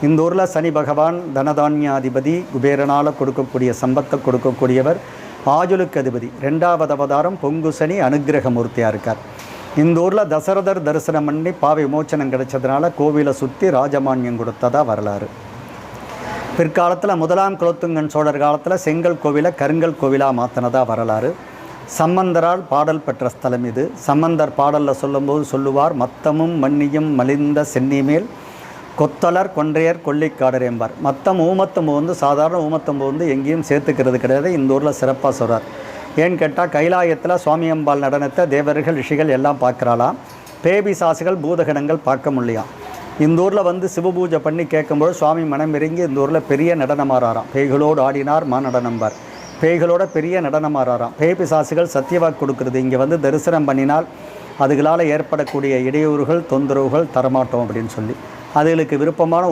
இந்த ஊரில் சனி பகவான் தனதான்யாதிபதி, குபேரனால் கொடுக்கக்கூடிய சம்பத்தை கொடுக்கக்கூடியவர், ஆஜுலுக்கு அதிபதி, 2வது அவதாரம் பொங்கு சனி அனுக்கிரகமூர்த்தியாக இருக்கார். இந்த ஊரில் தசரதர் தரிசனம் பண்ணி பாவை விமோச்சனம் கிடைச்சதுனால கோவிலை சுற்றி ராஜமானியம் கொடுத்ததா வரலாறு. பிற்காலத்தில் 1ஆம் குலோத்துங்கன் சோழர் காலத்தில் செங்கல் கோவிலை கருங்கல் கோவிலாக மாற்றினதா வரலாறு. சம்பந்தரால் பாடல் பெற்ற ஸ்தலம் இது. சம்பந்தர் பாடலில் சொல்லும்போது சொல்லுவார், மத்தமும் மன்னியும் மலிந்த சென்னி மேல் கொத்தலர் கொன்றையர் கொல்லிக்காடர் என்பார். மத்தம் ஊமத்தம்பு வந்து சாதாரண ஊமத்தம்பு வந்து எங்கேயும் சேர்த்துக்கிறது கிடையாது. இந்த ஊரில் சிறப்பாக சொல்கிறார். ஏன்னு கேட்டால் கைலாயத்தில் சுவாமி அம்பாள் நடனத்தை தேவர்கள் ரிஷிகள் எல்லாம் பார்க்குறாளாம். பேபிசாசுகள் பூதகணங்கள் பார்க்க முடியும். இந்த ஊரில் வந்து சிவபூஜை பண்ணி கேட்கும்போது சுவாமி மனம் இறங்கி இந்த ஊரில் பெரிய நடனமாறாராம். பேய்களோடு ஆடினார் நடனம்பார். பேய்களோட பெரிய நடனமாறாராம். பேபிசாசுகள் சத்தியவாக்கு கொடுக்குறது. இங்கே வந்து தரிசனம் பண்ணினால் அதுகளால் ஏற்படக்கூடிய இடையூறுகள் தொந்தரவுகள் தரமாட்டோம் அப்படின்னு சொல்லி அதுகளுக்கு விருப்பமான